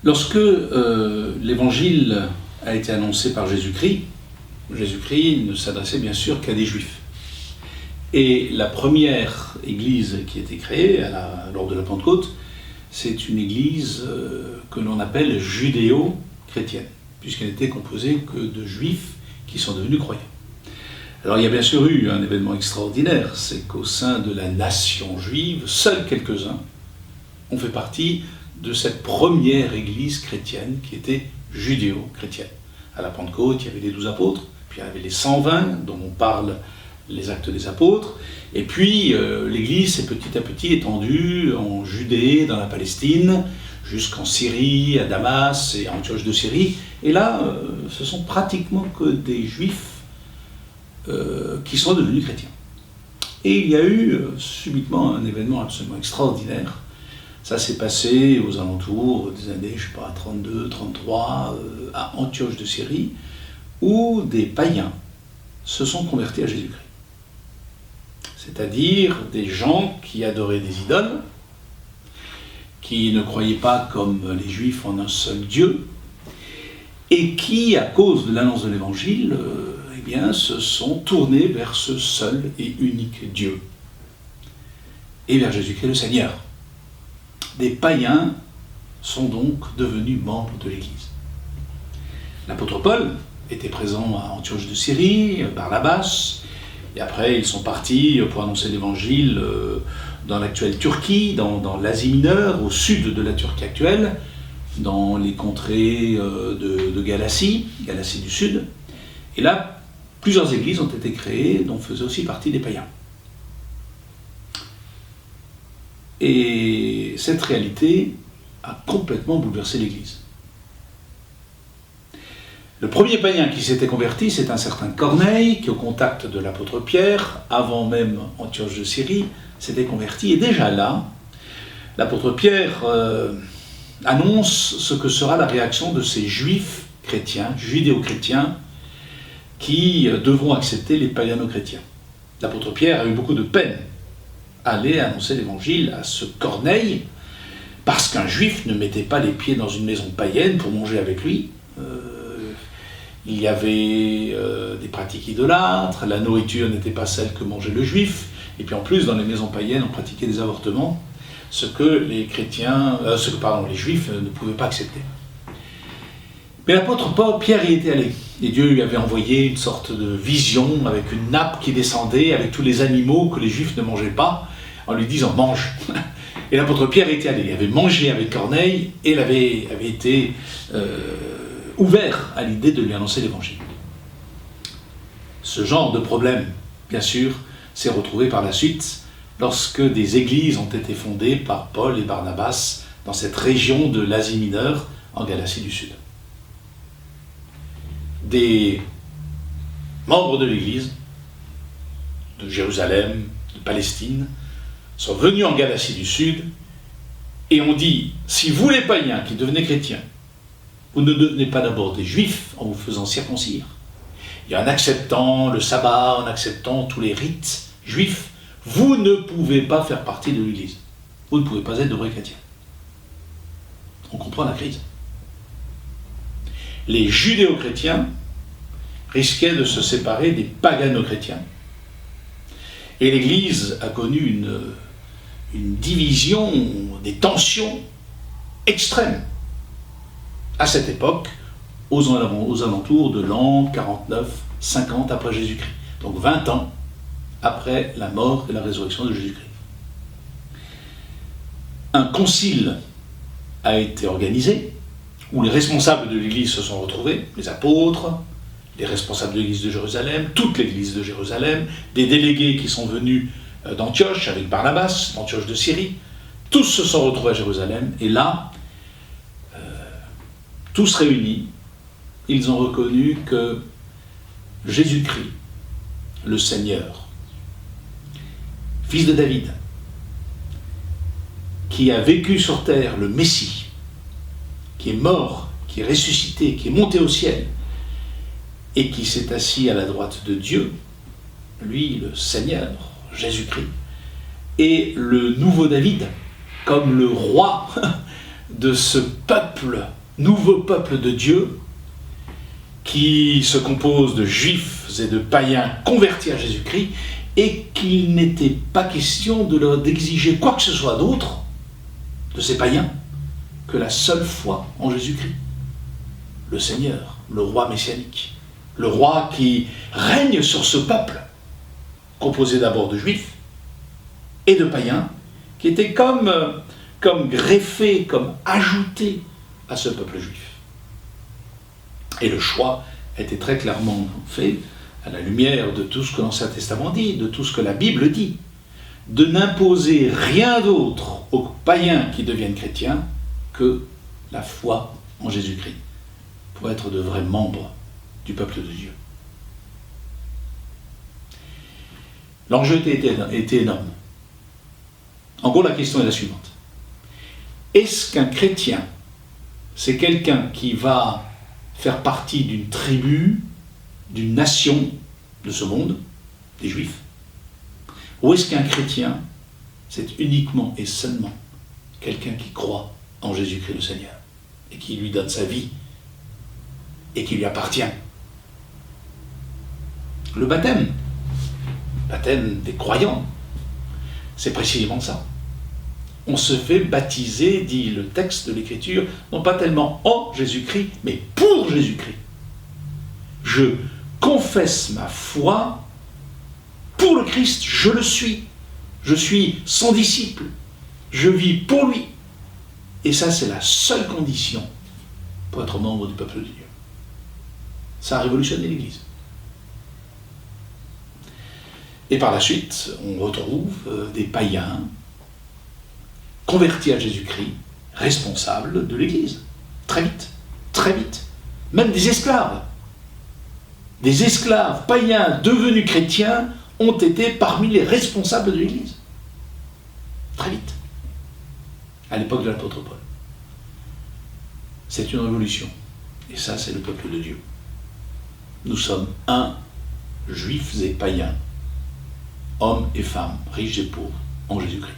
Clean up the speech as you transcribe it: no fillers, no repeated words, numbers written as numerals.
Lorsque l'évangile a été annoncé par Jésus-Christ, Jésus-Christ ne s'adressait bien sûr qu'à des Juifs. Et la première église qui a été créée lors de la Pentecôte, c'est une église que l'on appelle judéo-chrétienne, puisqu'elle n'était composée que de Juifs qui sont devenus croyants. Alors il y a bien sûr eu un événement extraordinaire, c'est qu'au sein de la nation juive, seuls quelques-uns ont fait partie de cette première église chrétienne qui était judéo-chrétienne. À la Pentecôte, il y avait les 12 apôtres, puis il y avait les 120 dont on parle les Actes des Apôtres, et puis l'église s'est petit à petit étendue en Judée, dans la Palestine, jusqu'en Syrie, à Damas et à Antioche de Syrie, et là, ce sont pratiquement que des Juifs qui sont devenus chrétiens. Et il y a eu subitement un événement absolument extraordinaire. Ça s'est passé aux alentours des années, 32, 33, à Antioche de Syrie, où des païens se sont convertis à Jésus-Christ. C'est-à-dire des gens qui adoraient des idoles, qui ne croyaient pas comme les Juifs en un seul Dieu, et qui, à cause de l'annonce de l'Évangile, se sont tournés vers ce seul et unique Dieu, et vers Jésus-Christ le Seigneur. Des païens sont donc devenus membres de l'Église. L'apôtre Paul était présent à Antioche de Syrie, Barnabas, et après ils sont partis pour annoncer l'Évangile dans l'actuelle Turquie, dans l'Asie mineure, au sud de la Turquie actuelle, dans les contrées de Galatie du Sud. Et là, plusieurs églises ont été créées, dont faisaient aussi partie des païens. Et cette réalité a complètement bouleversé l'Église. Le premier païen qui s'était converti, c'est un certain Corneille, qui au contact de l'apôtre Pierre, avant même Antioche de Syrie, s'était converti. Et déjà là, l'apôtre Pierre annonce ce que sera la réaction de ces juifs chrétiens, judéo-chrétiens, qui devront accepter les païano-chrétiens. L'apôtre Pierre a eu beaucoup de peine à aller annoncer l'évangile à ce Corneille, parce qu'un juif ne mettait pas les pieds dans une maison païenne pour manger avec lui. Il y avait des pratiques idolâtres, la nourriture n'était pas celle que mangeait le juif, et puis en plus, dans les maisons païennes, on pratiquait des avortements, ce que les juifs ne pouvaient pas accepter. Mais l'apôtre Pierre y était allé, et Dieu lui avait envoyé une sorte de vision avec une nappe qui descendait, avec tous les animaux que les Juifs ne mangeaient pas, en lui disant « mange ». Et l'apôtre Pierre y était allé, il avait mangé avec Corneille, et il avait été ouvert à l'idée de lui annoncer l'Évangile. Ce genre de problème, bien sûr, s'est retrouvé par la suite, lorsque des églises ont été fondées par Paul et Barnabas dans cette région de l'Asie mineure, en Galatie du Sud. Des membres de l'Église, de Jérusalem, de Palestine, sont venus en Galatie du Sud et ont dit, si vous les païens qui devenez chrétiens, vous ne devenez pas d'abord des juifs en vous faisant circoncire, et en acceptant le sabbat, en acceptant tous les rites juifs, vous ne pouvez pas faire partie de l'Église. Vous ne pouvez pas être de vrais chrétiens. On comprend la crise. Les judéo-chrétiens risquaient de se séparer des pagano-chrétiens. Et l'Église a connu une division, des tensions extrêmes à cette époque, aux alentours de l'an 49-50 après Jésus-Christ. Donc 20 ans après la mort et la résurrection de Jésus-Christ. Un concile a été organisé, où les responsables de l'Église se sont retrouvés, les apôtres, les responsables de l'Église de Jérusalem, toute l'Église de Jérusalem, des délégués qui sont venus d'Antioche avec Barnabas, d'Antioche de Syrie, tous se sont retrouvés à Jérusalem, et là, tous réunis, ils ont reconnu que Jésus-Christ, le Seigneur, fils de David, qui a vécu sur terre, le Messie, qui est mort, qui est ressuscité, qui est monté au ciel, et qui s'est assis à la droite de Dieu, lui, le Seigneur, Jésus-Christ, et le nouveau David, comme le roi de ce peuple, nouveau peuple de Dieu, qui se compose de juifs et de païens convertis à Jésus-Christ, et qu'il n'était pas question d'exiger quoi que ce soit d'autre de ces païens que la seule foi en Jésus-Christ, le Seigneur, le roi messianique, le roi qui règne sur ce peuple, composé d'abord de juifs et de païens, qui étaient comme greffés, comme ajoutés à ce peuple juif. Et le choix était très clairement fait à la lumière de tout ce que l'Ancien Testament dit, de tout ce que la Bible dit, de n'imposer rien d'autre aux païens qui deviennent chrétiens que la foi en Jésus-Christ, pour être de vrais membres du peuple de Dieu. L'enjeu était énorme. En gros, la question est la suivante. Est-ce qu'un chrétien, c'est quelqu'un qui va faire partie d'une tribu, d'une nation de ce monde, des Juifs, ou est-ce qu'un chrétien, c'est uniquement et seulement quelqu'un qui croit en Jésus-Christ le Seigneur, et qui lui donne sa vie, et qui lui appartient? Le baptême des croyants, c'est précisément ça. On se fait baptiser, dit le texte de l'Écriture, non pas tellement en Jésus-Christ, mais pour Jésus-Christ. Je confesse ma foi pour le Christ, je le suis. Je suis son disciple. Je vis pour lui. Et ça, c'est la seule condition pour être membre du peuple de Dieu. Ça a révolutionné l'Église. Et par la suite, on retrouve des païens convertis à Jésus-Christ, responsables de l'Église. Très vite, très vite. Même des esclaves. Des esclaves païens devenus chrétiens ont été parmi les responsables de l'Église. Très vite. À l'époque de l'apôtre Paul. C'est une révolution. Et ça, c'est le peuple de Dieu. Nous sommes un, juifs et païens, hommes et femmes, riches et pauvres, en Jésus-Christ.